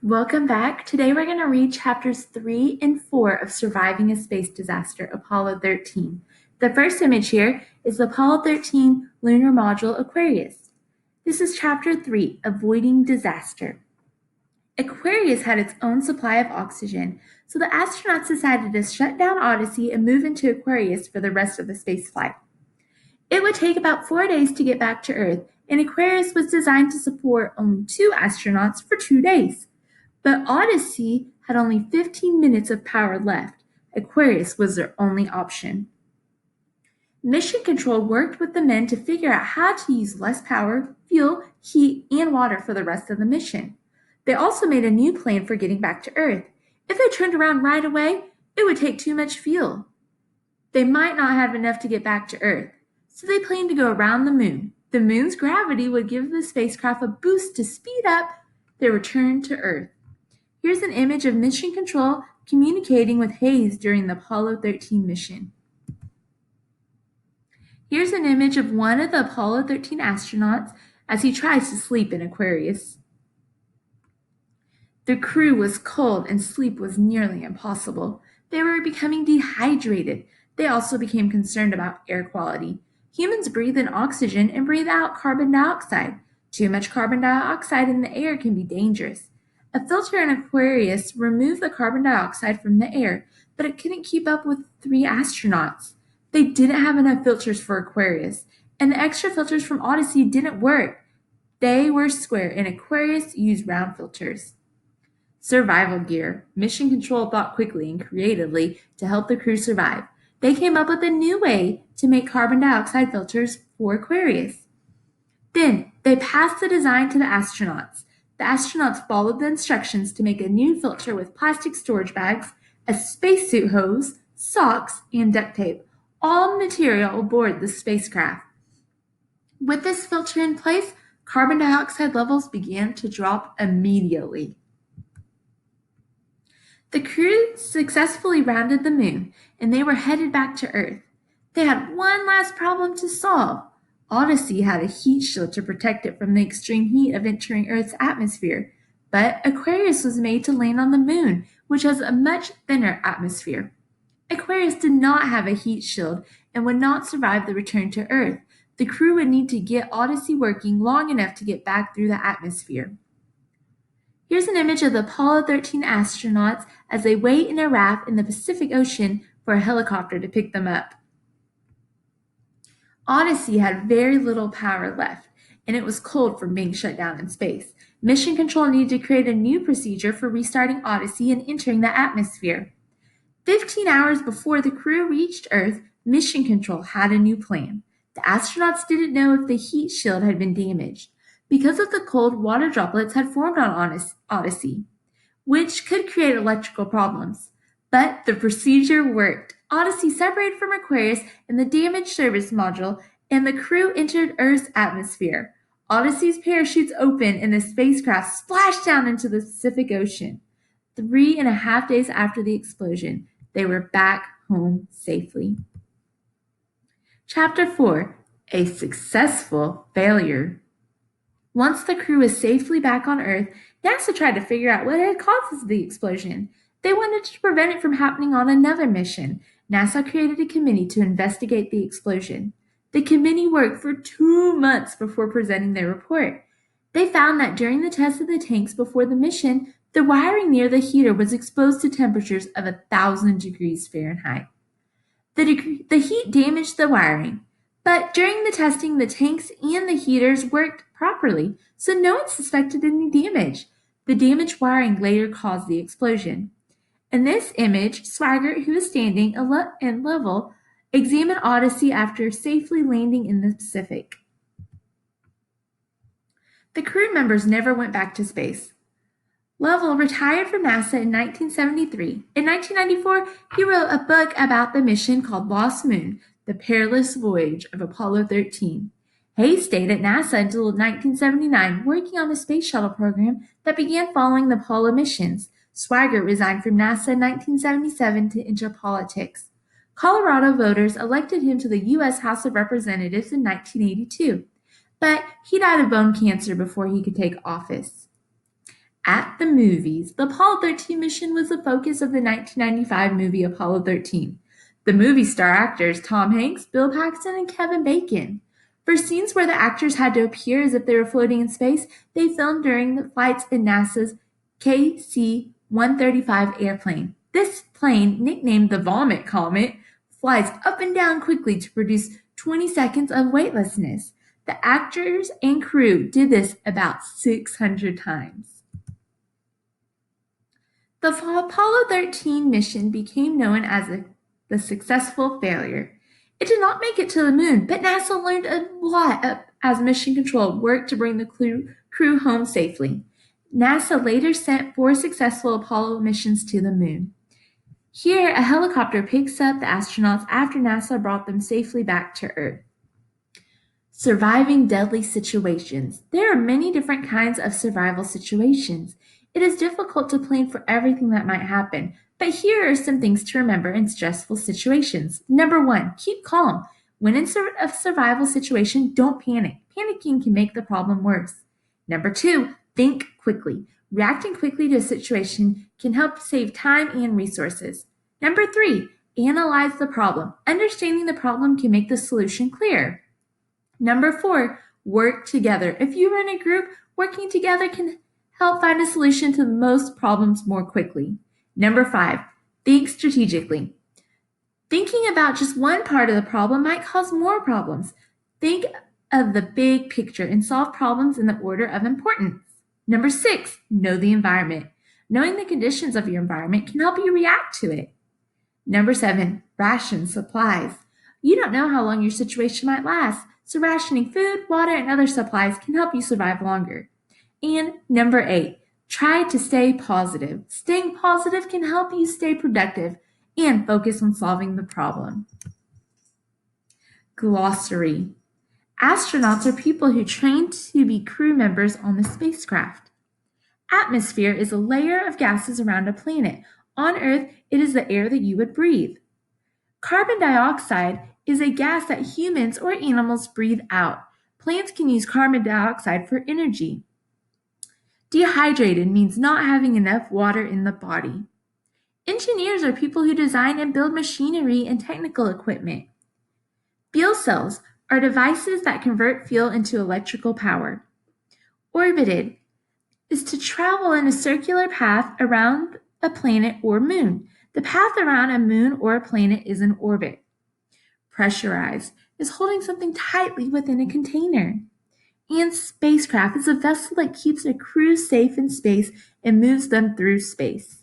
Welcome back. Today we're going to read chapters 3 and 4 of Surviving a Space Disaster, Apollo 13. The first image here is the Apollo 13 lunar module Aquarius. This is chapter 3, Avoiding Disaster. Aquarius had its own supply of oxygen, so the astronauts decided to shut down Odyssey and move into Aquarius for the rest of the spaceflight. It would take about 4 days to get back to Earth, and Aquarius was designed to support only 2 astronauts for 2 days. But Odyssey had only 15 minutes of power left. Aquarius was their only option. Mission Control worked with the men to figure out how to use less power, fuel, heat, and water for the rest of the mission. They also made a new plan for getting back to Earth. If they turned around right away, it would take too much fuel. They might not have enough to get back to Earth, so they planned to go around the moon. The moon's gravity would give the spacecraft a boost to speed up their return to Earth. Here's an image of Mission Control communicating with Hayes during the Apollo 13 mission. Here's an image of one of the Apollo 13 astronauts as he tries to sleep in Aquarius. The crew was cold and sleep was nearly impossible. They were becoming dehydrated. They also became concerned about air quality. Humans breathe in oxygen and breathe out carbon dioxide. Too much carbon dioxide in the air can be dangerous. A filter in Aquarius removed the carbon dioxide from the air, but it couldn't keep up with 3 astronauts. They didn't have enough filters for Aquarius, and the extra filters from Odyssey didn't work. They were square, and Aquarius used round filters. Survival gear. Mission Control thought quickly and creatively to help the crew survive. They came up with a new way to make carbon dioxide filters for Aquarius. Then they passed the design to the astronauts. The astronauts followed the instructions to make a new filter with plastic storage bags, a spacesuit hose, socks, and duct tape, all material aboard the spacecraft. With this filter in place, carbon dioxide levels began to drop immediately. The crew successfully rounded the moon, and they were headed back to Earth. They had one last problem to solve. Odyssey had a heat shield to protect it from the extreme heat of entering Earth's atmosphere, but Aquarius was made to land on the moon, which has a much thinner atmosphere. Aquarius did not have a heat shield and would not survive the return to Earth. The crew would need to get Odyssey working long enough to get back through the atmosphere. Here's an image of the Apollo 13 astronauts as they wait in a raft in the Pacific Ocean for a helicopter to pick them up. Odyssey had very little power left, and it was cold from being shut down in space. Mission Control needed to create a new procedure for restarting Odyssey and entering the atmosphere. 15 hours before the crew reached Earth, Mission Control had a new plan. The astronauts didn't know if the heat shield had been damaged. Because of the cold, water droplets had formed on Odyssey, which could create electrical problems. But the procedure worked. Odyssey separated from Aquarius in the damaged service module, and the crew entered Earth's atmosphere. Odyssey's parachutes opened, and the spacecraft splashed down into the Pacific Ocean. 3.5 days after the explosion, they were back home safely. Chapter 4: A Successful Failure. Once the crew was safely back on Earth, NASA tried to figure out what had caused the explosion. They wanted to prevent it from happening on another mission. NASA created a committee to investigate the explosion. The committee worked for 2 months before presenting their report. They found that during the test of the tanks before the mission, the wiring near the heater was exposed to temperatures of 1,000 degrees Fahrenheit. The heat damaged the wiring, but during the testing, the tanks and the heaters worked properly, so no one suspected any damage. The damaged wiring later caused the explosion. In this image, Swaggart, who is standing and Lovell, examined Odyssey after safely landing in the Pacific. The crew members never went back to space. Lovell retired from NASA in 1973. In 1994, he wrote a book about the mission called Lost Moon: The Perilous Voyage of Apollo 13. Hayes stayed at NASA until 1979, working on the space shuttle program that began following the Apollo missions. Swaggart resigned from NASA in 1977 to enter politics. Colorado voters elected him to the U.S. House of Representatives in 1982, but he died of bone cancer before he could take office. At the movies, the Apollo 13 mission was the focus of the 1995 movie Apollo 13. The movie star actors Tom Hanks, Bill Paxton, and Kevin Bacon. For scenes where the actors had to appear as if they were floating in space, they filmed during the flights in NASA's KC-135 airplane. This plane, nicknamed the Vomit Comet, flies up and down quickly to produce 20 seconds of weightlessness. The actors and crew did this about 600 times. The Apollo 13 mission became known as the successful failure. It did not make it to the moon, but NASA learned a lot as Mission Control worked to bring the crew home safely. NASA later sent 4 successful Apollo missions to the moon. Here, a helicopter picks up the astronauts after NASA brought them safely back to Earth. Surviving deadly situations. There are many different kinds of survival situations. It is difficult to plan for everything that might happen, but here are some things to remember in stressful situations. Number 1, keep calm. When in a survival situation, don't panic. Panicking can make the problem worse. Number 2, think quickly. Reacting quickly to a situation can help save time and resources. Number 3, analyze the problem. Understanding the problem can make the solution clear. Number 4, work together. If you are in a group, working together can help find a solution to most problems more quickly. Number 5, think strategically. Thinking about just one part of the problem might cause more problems. Think of the big picture and solve problems in the order of importance. Number 6, know the environment. Knowing the conditions of your environment can help you react to it. Number 7, ration supplies. You don't know how long your situation might last, so rationing food, water, and other supplies can help you survive longer. And number 8, try to stay positive. Staying positive can help you stay productive and focus on solving the problem. Glossary. Astronauts are people who train to be crew members on the spacecraft. Atmosphere is a layer of gases around a planet. On Earth, it is the air that you would breathe. Carbon dioxide is a gas that humans or animals breathe out. Plants can use carbon dioxide for energy. Dehydrated means not having enough water in the body. Engineers are people who design and build machinery and technical equipment. Fuel cells are devices that convert fuel into electrical power. Orbited is to travel in a circular path around a planet or moon. The path around a moon or a planet is an orbit. Pressurized is holding something tightly within a container. And spacecraft is a vessel that keeps a crew safe in space and moves them through space.